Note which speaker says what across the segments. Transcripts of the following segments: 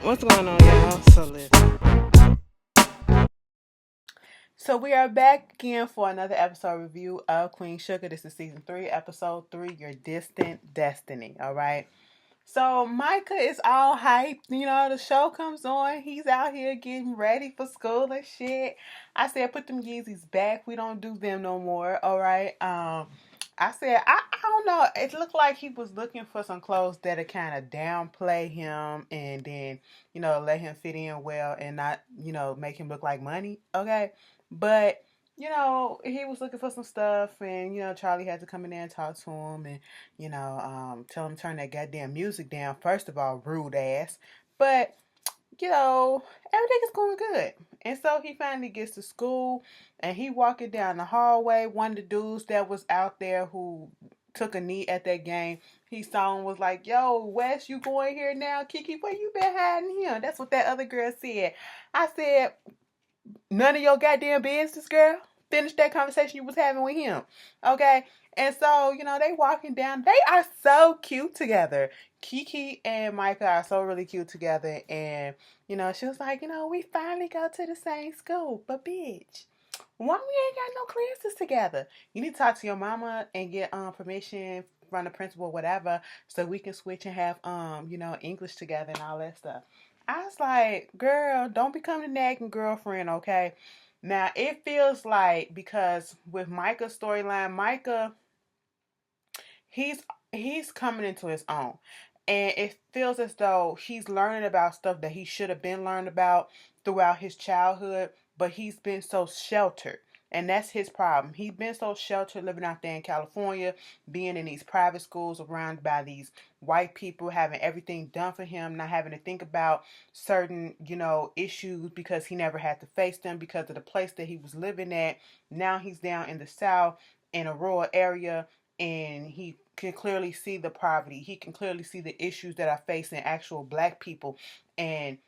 Speaker 1: What's going on, y'all? So listen. So we are back again for another episode review of Queen Sugar. This is season 3, episode 3, Your Distant Destiny. All right. So Micah is all hyped. You know, the show comes on. He's out here getting ready for school and shit. I said, put them Yeezys back. We don't do them no more. All right. I said, I don't know. It looked like he was looking for some clothes that'll kind of downplay him and then, let him fit in well and not, make him look like money. Okay. But he was looking for some stuff, and Charlie had to come in there and talk to him, and tell him to turn that goddamn music down. First of all, rude ass. But everything is going good. And so he finally gets to school, and he walking down the hallway. One of the dudes that was out there who took a knee at that game, he saw him, was like, "Yo, Wes, you going here now? Kiki, where you been hiding him?" That's what that other girl said. I said, none of your goddamn business, girl. Finish that conversation you was having with him. Okay? And so, they walking down. They are so cute together. Kiki and Micah are so really cute together. And, she was like, we finally go to the same school. But bitch, why we ain't got no classes together? You need to talk to your mama and get permission from the principal, whatever, so we can switch and have English together and all that stuff. I was like, girl, don't become the nagging girlfriend, okay? Now it feels like, because with Micah's storyline, Micah, he's he's coming into his own. And it feels as though he's learning about stuff that he should have been learned about throughout his childhood, but he's been so sheltered. And that's his problem. He's been so sheltered living out there in California, being in these private schools surrounded by these white people, having everything done for him, not having to think about certain, issues because he never had to face them because of the place that he was living at. Now he's down in the South in a rural area, and he can clearly see the poverty. He can clearly see the issues that are facing actual black people. And,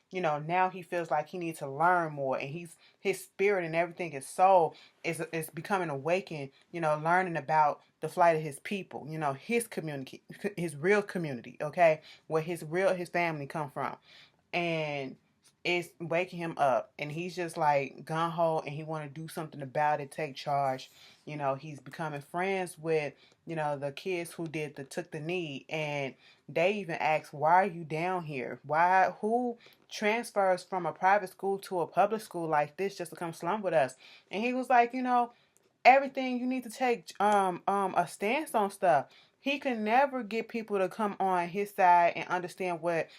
Speaker 1: now he feels like he needs to learn more, and his spirit and everything, his soul is becoming awakened, learning about the flight of his people, his community, his real community, okay, where his family come from. And it's waking him up, and he's just like gun ho, and he want to do something about it, take charge. He's becoming friends with the kids who took the knee, and they even ask, why are you down here? Who transfers from a private school to a public school like this just to come slum with us? And he was like, everything, you need to take a stance on stuff. He can never get people to come on his side and understand what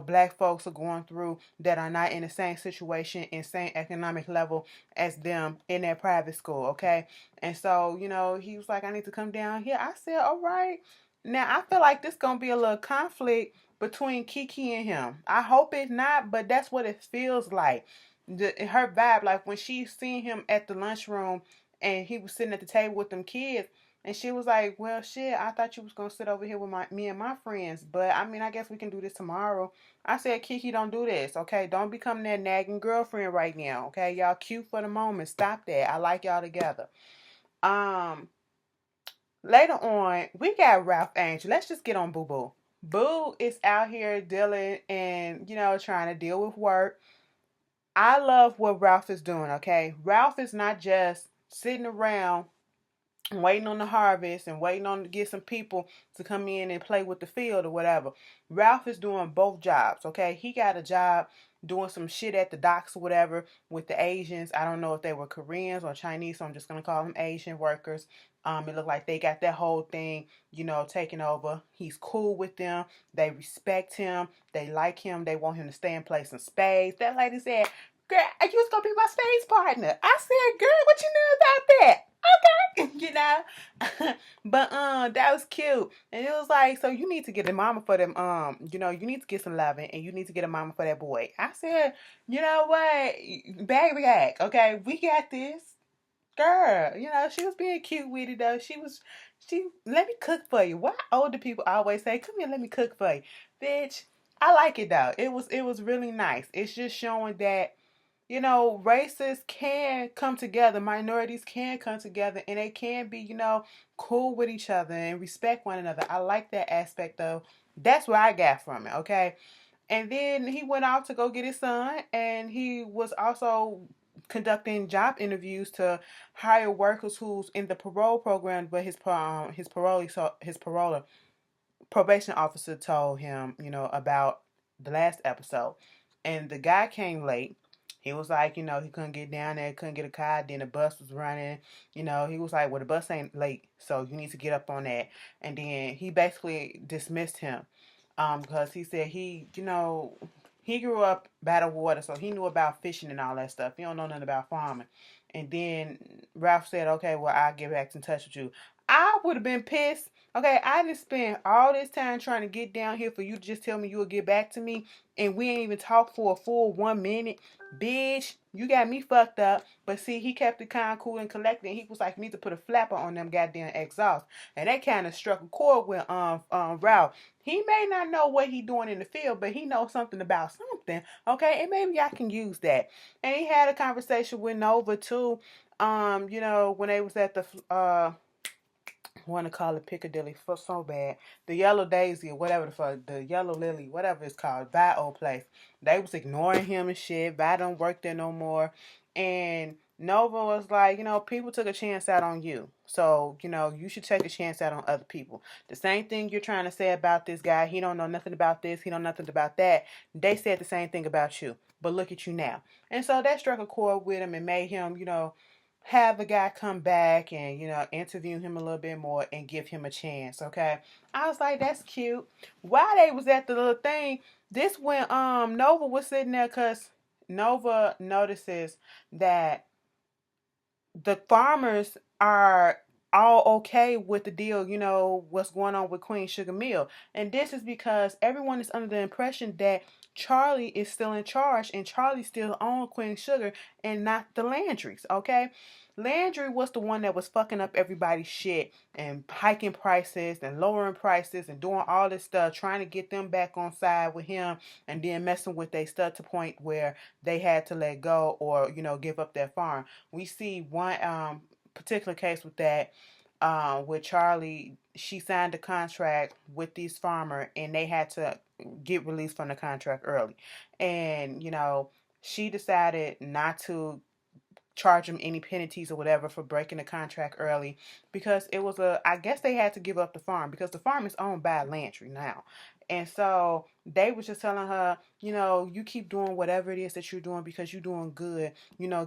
Speaker 1: black folks are going through that are not in the same situation and same economic level as them in their private school. Okay. And so he was like, I need to come down here. I said, all right. Now I feel like this gonna be a little conflict between Kiki and him. I hope it's not, but that's what it feels like. Her vibe, like when she seen him at the lunchroom and he was sitting at the table with them kids, and she was like, well, shit, I thought you was gonna sit over here with me and my friends, but I mean, I guess we can do this tomorrow. I said, Kiki, don't do this, okay? Don't become that nagging girlfriend right now, okay? Y'all cute for the moment. Stop that. I like y'all together. um Later on, we got Ralph Angel. Let's just get on Boo Boo. Boo is out here dealing and trying to deal with work. I love what Ralph is doing, okay? Ralph is not just sitting around waiting on the harvest and waiting on to get some people to come in and play with the field or whatever. Ralph is doing both jobs, okay? He got a job doing some shit at the docks or whatever with the Asians. I don't know if they were Koreans or Chinese, so I'm just gonna call them Asian workers. It looked like they got that whole thing, taken over. He's cool with them. They respect him. They like him. They want him to stay in place in spades. That lady said, girl, you was gonna be my spades partner. I said, girl, what you know about that? Okay. But that was cute. And it was like, so you need to get a mama for them, you need to get some loving, and you need to get a mama for that boy. I said, you know what? Bag react, okay? We got this. Girl, she was being cute with it though. She let me cook for you. Why older people always say, come here, let me cook for you. Bitch, I like it though. It was really nice. It's just showing that races can come together, minorities can come together, and they can be, cool with each other and respect one another. I like that aspect though. That's what I got from it, okay? And then he went out to go get his son, and he was also conducting job interviews to hire workers who's in the parole program, but his paroler probation officer told him, about the last episode. And the guy came late. He was like, he couldn't get down there, couldn't get a car. Then the bus was running. He was like, well, the bus ain't late, so you need to get up on that. And then he basically dismissed him, because he said he grew up by the water, so he knew about fishing and all that stuff. He don't know nothing about farming. And then Ralph said, okay, well, I'll get back in touch with you. I would have been pissed. Okay, I didn't spend all this time trying to get down here for you to just tell me you'll get back to me, and we ain't even talk for a full 1 minute. Bitch, you got me fucked up. But see, he kept it kind of cool and collected. He was like, you need to put a flapper on them goddamn exhaust. And that kind of struck a chord with Ralph. He may not know what he doing in the field, but he knows something about something. Okay, and maybe I can use that. And he had a conversation with Nova too. When they was at the want to call it Piccadilly for so bad. The Yellow Daisy or whatever the fuck, the Yellow Lily, whatever it's called, Vi old place. They was ignoring him and shit. Vi don't work there no more. And Nova was like, people took a chance out on you. So, you should take a chance out on other people. The same thing you're trying to say about this guy. He don't know nothing about this. He don't know nothing about that. They said the same thing about you. But look at you now. And so that struck a chord with him and made him, have the guy come back and, interview him a little bit more and give him a chance, okay? I was like, that's cute. While they was at the little thing, this when Nova was sitting there, because Nova notices that the farmers are all okay with the deal, what's going on with Queen Sugar Mill. And this is because everyone is under the impression that Charlie is still in charge and Charlie still owns Queen Sugar and not the Landrys, okay? Landry was the one that was fucking up everybody's shit and hiking prices and lowering prices and doing all this stuff, trying to get them back on side with him and then messing with their stuff to the point where they had to let go or, give up their farm. We see one particular case with that with Charlie. She signed a contract with this farmer and they had to get released from the contract early. And, she decided not to charge him any penalties or whatever for breaking the contract early because it was I guess they had to give up the farm because the farm is owned by Landry now. And so they was just telling her, you keep doing whatever it is that you're doing because you're doing good.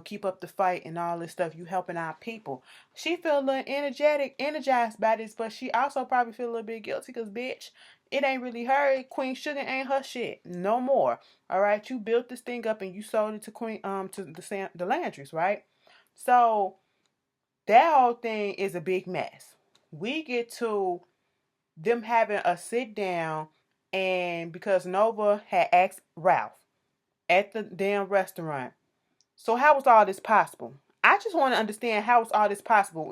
Speaker 1: Keep up the fight and all this stuff. You helping our people. She feel a little energized by this, but she also probably feel a little bit guilty because, bitch, it ain't really her. Queen Sugar ain't her shit no more. All right, you built this thing up and you sold it to the Landrys, right? So that whole thing is a big mess. We get to them having a sit down, and because Nova had asked Ralph at the damn restaurant, so how was all this possible? I just want to understand how was all this possible.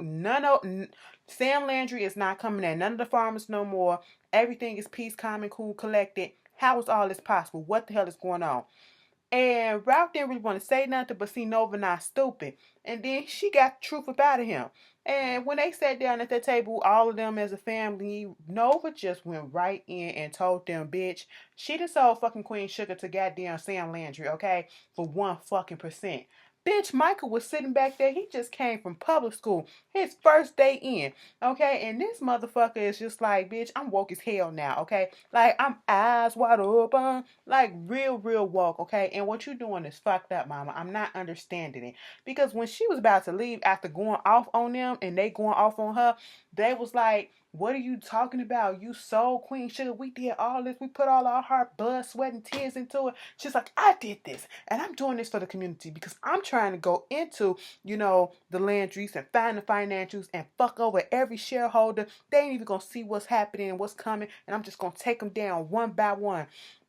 Speaker 1: Sam Landry is not coming in. None of the farmers no more. Everything is peace, calm, and cool, collected. How is all this possible? What the hell is going on? And Ralph didn't really want to say nothing, but see Nova not stupid. And then she got the truth about him. And when they sat down at that table, all of them as a family, Nova just went right in and told them, bitch, she done sold fucking Queen Sugar to goddamn Sam Landry, okay? For 1%. Bitch, Michael was sitting back there. He just came from public school. His first day in. Okay? And this motherfucker is just like, bitch, I'm woke as hell now. Okay? Like, I'm eyes wide open. Like, real woke. Okay? And what you doing is fucked up, mama. I'm not understanding it. Because when she was about to leave after going off on them and they going off on her, they was like, what are you talking about? You sold Queen Sugar. We did all this. We put all our heart, blood, sweat, and tears into it. She's like, I did this. And I'm doing this for the community because I'm trying to go into, the Landrys and find the financials and fuck over every shareholder. They ain't even going to see what's happening and what's coming. And I'm just going to take them down one by one.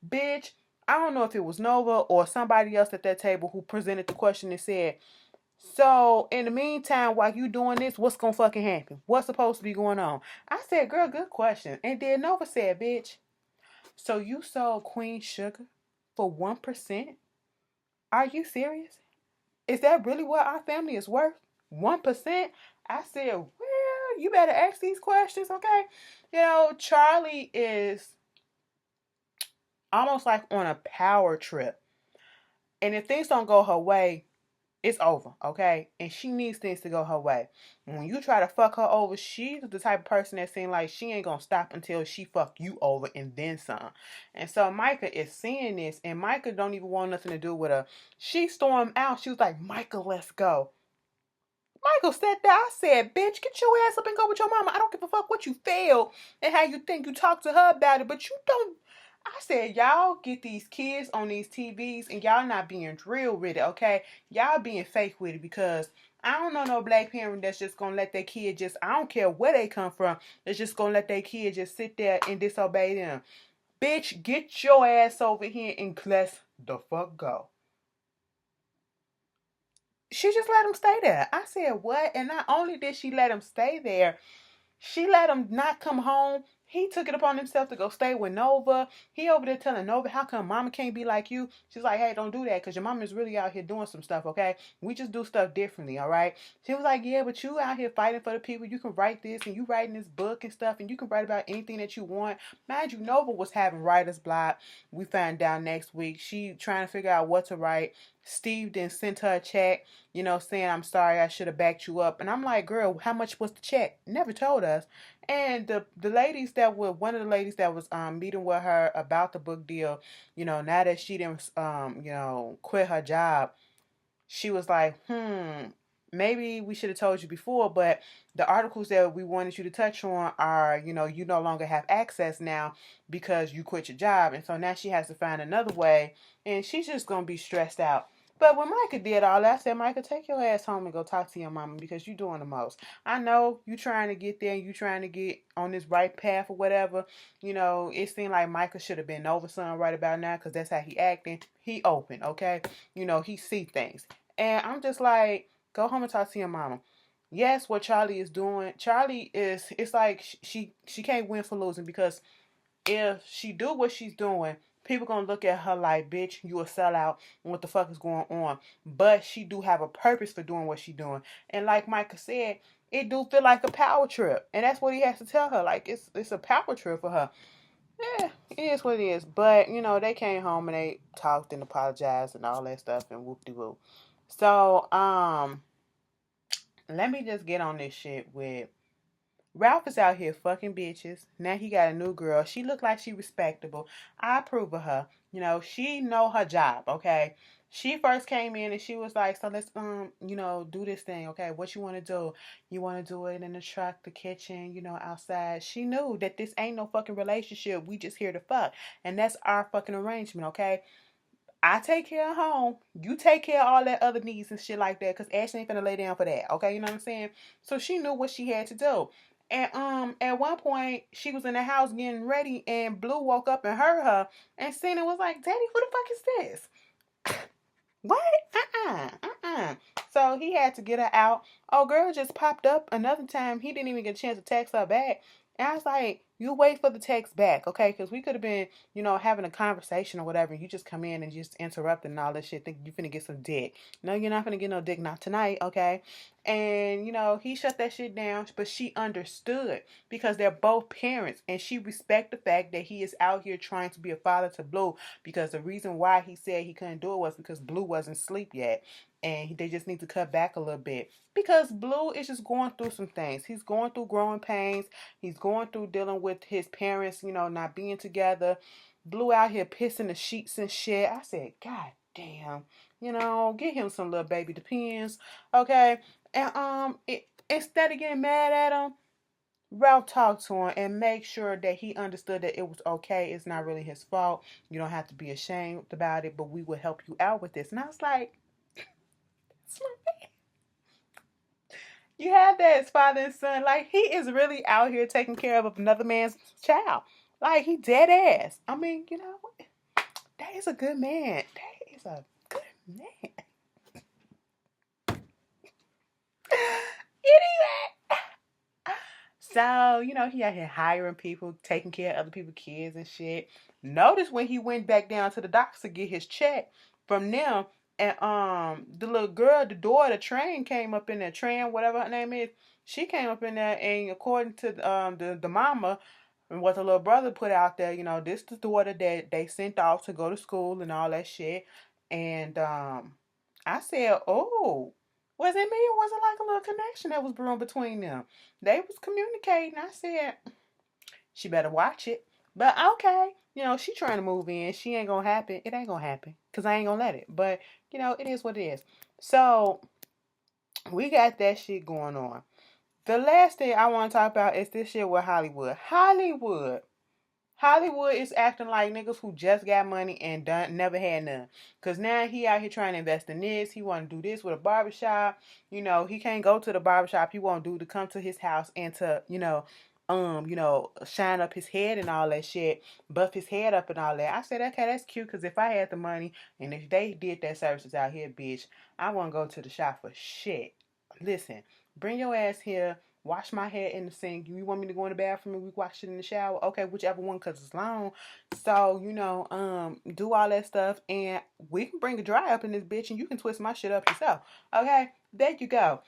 Speaker 1: Bitch, I don't know if it was Nova or somebody else at that table who presented the question and said, so, in the meantime, while you doing this, what's gonna fucking happen? What's supposed to be going on? I said, girl, good question. And then Nova said, bitch, so you sold Queen Sugar for 1%? Are you serious? Is that really what our family is worth? 1%? I said, well, you better ask these questions, okay? Charlie is almost like on a power trip. And if things don't go her way, it's over, okay? And she needs things to go her way. When you try to fuck her over, she's the type of person that seems like she ain't gonna stop until she fuck you over and then some. And so Micah is seeing this, and Micah don't even want nothing to do with her. She stormed out. She was like, Micah, let's go. Michael said that. I said, bitch, get your ass up and go with your mama. I don't give a fuck what you feel and how you think. You talk to her about it, but you don't. I said, y'all get these kids on these TVs and y'all not being real with it, okay? Y'all being fake with it, because I don't know no black parent that's just gonna let their kid just, I don't care where they come from, that's just gonna let their kid just sit there and disobey them. Bitch, get your ass over here and let's the fuck go. She just let him stay there. I said, what? And not only did she let him stay there, she let him not come home. He took it upon himself to go stay with Nova. He over there telling Nova, how come mama can't be like you? She's like, hey, don't do that, because your mama is really out here doing some stuff, okay? We just do stuff differently, all right? She was like, yeah, but you out here fighting for the people. You can write this, and you writing this book and stuff, and you can write about anything that you want. Mind you, Nova was having writer's block. We find out next week. She trying to figure out what to write. Steve then sent her a check, saying, I'm sorry, I should have backed you up. And I'm like, girl, how much was the check? Never told us. And the ladies that were, one of the ladies that was meeting with her about the book deal, now that she didn't quit her job, she was like, maybe we should have told you before, but the articles that we wanted you to touch on are, you no longer have access now because you quit your job. And so now she has to find another way, and she's just going to be stressed out. But when Micah did all that, I said, Micah, take your ass home and go talk to your mama, because you're doing the most. I know you trying to get there, you trying to get on this right path or whatever. It seemed like Micah should have been over son right about now, because that's how he acting. He open, okay? He see things. And I'm just like, go home and talk to your mama. Yes, what Charlie is doing, it's like she can't win for losing, because if she do what she's doing, people gonna look at her like, bitch, you a sellout, and what the fuck is going on? But she do have a purpose for doing what she doing. And like Micah said, it do feel like a power trip. And that's what he has to tell her. Like, it's a power trip for her. Yeah, it is what it is. But, they came home and they talked and apologized and all that stuff and whoop-de-whoop. So, let me just get on this shit with Ralph is out here fucking bitches. Now he got a new girl. She look like she respectable. I approve of her. She know her job, okay? She first came in and she was like, so let's do this thing, okay? What you want to do? You want to do it in the truck, the kitchen, outside. She knew that this ain't no fucking relationship. We just here to fuck. And that's our fucking arrangement, okay? I take care of home. You take care of all that other needs and shit like that. Cause Ashley ain't finna lay down for that. Okay, you know what I'm saying? So she knew what she had to do. And at one point she was in the house getting ready, and Blue woke up and heard her, and Cena was like, Daddy, who the fuck is this? What? So he had to get her out. Oh, girl just popped up another time. He didn't even get a chance to text her back. And I was like, you wait for the text back, okay? Because we could have been, having a conversation or whatever. You just come in and just interrupt and all this shit. Think you finna get some dick. No, you're not finna get no dick, not tonight, okay? And, he shut that shit down. But she understood, because they're both parents. And she respect the fact that he is out here trying to be a father to Blue. Because the reason why he said he couldn't do it was because Blue wasn't asleep yet. And they just need to cut back a little bit, because Blue is just going through some things. He's going through growing pains. He's going through dealing with his parents, not being together. Blue out here pissing the sheets and shit. I said, God damn, get him some little baby depends, okay? And instead of getting mad at him, Ralph talked to him and make sure that he understood that it was okay. It's not really his fault. You don't have to be ashamed about it, but we will help you out with this. And I was like, you have that as father and son. Like, he is really out here taking care of another man's child. Like, he dead ass. I mean, that is a good man. That is a good man. Anyway. So, he out here hiring people, taking care of other people's kids and shit. Notice when he went back down to the docks to get his check from them, and the little girl, the daughter, Train came up in there. Train, whatever her name is, she came up in there, and according to the mama, And what the little brother put out there, this the daughter that they sent off to go to school and all that shit. And I said, oh, was it me or was it like a little connection that was brewing between them? They was communicating. I said, she better watch it. But okay, she trying to move in. She ain't gonna happen. It ain't gonna happen because I ain't gonna let it. But it is what it is. So we got that shit going on. The last thing I want to talk about is this shit with Hollywood. Hollywood is acting like niggas who just got money and never had none. Cause now he out here trying to invest in this. He want to do this with a barbershop. He can't go to the barbershop. He won't do to come to his house and to, shine up his head and all that shit, buff his head up and all that. I said, okay, that's cute. Cause if I had the money and if they did that services out here, bitch, I wouldn't go to the shop for shit. Listen, bring your ass here. Wash my hair in the sink. You want me to go in the bathroom and we wash it in the shower? Okay, whichever one, cause it's long. So, do all that stuff and we can bring a dry up in this bitch and you can twist my shit up yourself. Okay? There you go.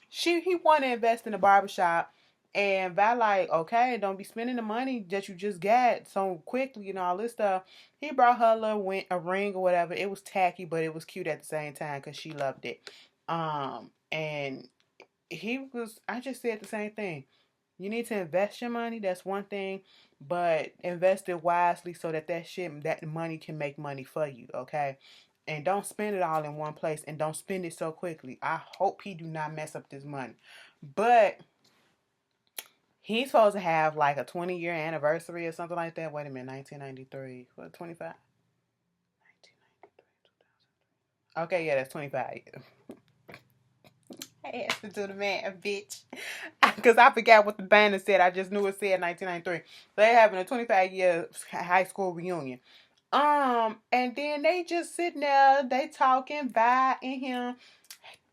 Speaker 1: He wanna invest in a barbershop and Val like, okay, don't be spending the money that you just got so quickly and all this stuff. He brought her a ring or whatever. It was tacky, but it was cute at the same time because she loved it. And I just said the same thing. You need to invest your money. That's one thing, but invest it wisely so that money can make money for you. Okay. And don't spend it all in one place and don't spend it so quickly. I hope he do not mess up this money. But he's supposed to have like a 20-year anniversary or something like that. Wait a minute, 1993. What, 25? 1993, 2000. Okay, yeah, that's 25 years. I asked to do the math, bitch. Because I forgot what the banner said. I just knew it said 1993. So they're having a 25-year high school reunion. And then they just sitting there, they talking, Vi and him,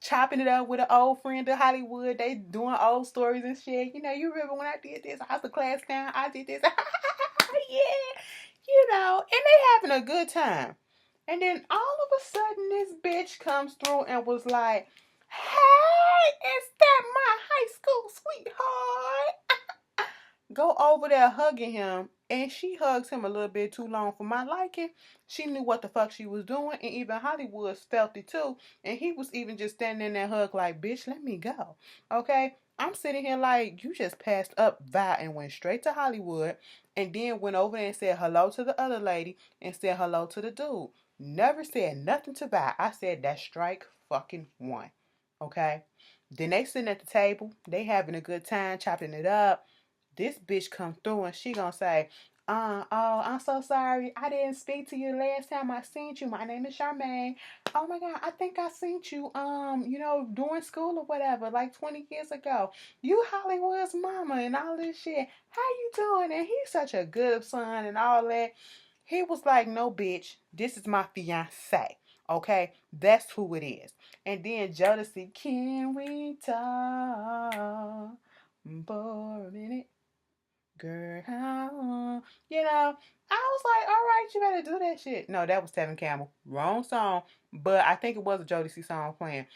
Speaker 1: chopping it up with an old friend of Hollywood. They doing old stories and shit. You remember when I did this? I was the class down. I did this. Yeah. And they having a good time. And then all of a sudden, this bitch comes through and was like, hey, is that my high school sweetheart? Go over there hugging him. And she hugs him a little bit too long for my liking. She knew what the fuck she was doing. And even Hollywood felt it too. And he was even just standing in that hug like, bitch, let me go. Okay? I'm sitting here like, you just passed up Vi and went straight to Hollywood. And then went over there and said hello to the other lady. And said hello to the dude. Never said nothing to Vi. I said, that's strike fucking one. Okay? Then they sitting at the table. They having a good time, chopping it up. This bitch come through and she gonna say, oh, I'm so sorry. I didn't speak to you last time I seen you. My name is Charmaine. Oh my God, I think I seen you, during school or whatever, like 20 years ago. You Hollywood's mama and all this shit. How you doing? And he's such a good son and all that. He was like, no, bitch, this is my fiance. Okay, that's who it is. And then Jodeci, can we talk for a minute? Girl, I was like, all right, you better do that shit. No, that was Tevin Campbell. Wrong song. But I think it was a Jodeci song playing.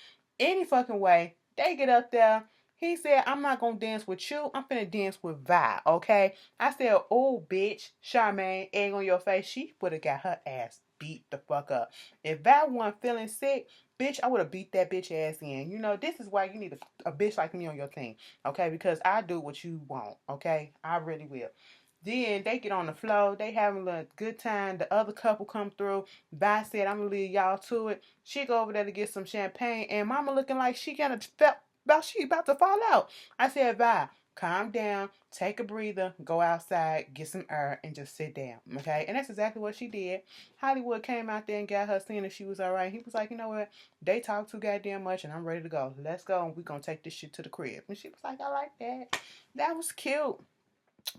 Speaker 1: Any fucking way, they get up there. He said, I'm not going to dance with you. I'm finna dance with Vi, okay? I said, oh, bitch, Charmaine, egg on your face. She would have got her ass beat the fuck up. If Vi wasn't feeling sick, bitch, I would have beat that bitch ass in. This is why you need a bitch like me on your team, okay? Because I do what you want, okay? I really will. Then they get on the floor. They having a good time. The other couple come through. Vi said, I'm going to leave y'all to it. She go over there to get some champagne. And mama looking like she kind of felt about she about to fall out. I said, Vi, calm down. Take a breather. Go outside. Get some air. And just sit down. Okay? And that's exactly what she did. Hollywood came out there and got her seeing if she was all right. He was like, you know what? They talk too goddamn much and I'm ready to go. Let's go. And we're going to take this shit to the crib. And she was like, I like that. That was cute.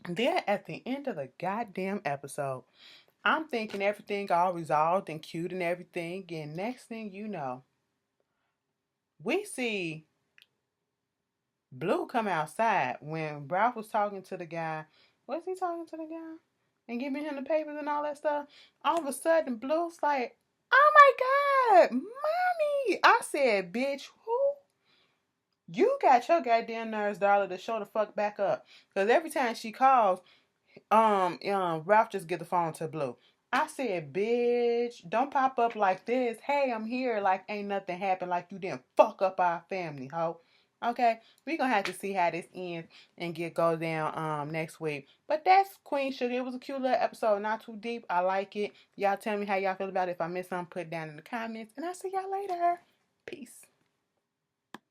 Speaker 1: Then at the end of the goddamn episode, I'm thinking everything all resolved and cute and everything. And next thing you know, we see Blue come outside when Ralph was talking to the guy. Was he talking to the guy? And giving him the papers and all that stuff. All of a sudden, Blue's like, oh my God, mommy. I said, bitch, who? You got your goddamn nerves, darling, to show the fuck back up. Because every time she calls, Ralph just get the phone to Blue. I said, bitch, don't pop up like this. Hey, I'm here. Like ain't nothing happened. Like you didn't fuck up our family, ho. Okay, we gonna have to see how this ends and go down next week. But that's Queen Sugar. It was a cute little episode, not too deep. I like it. Y'all tell me how y'all feel about it. If I missed something, put it down in the comments. And I'll see y'all later. Peace.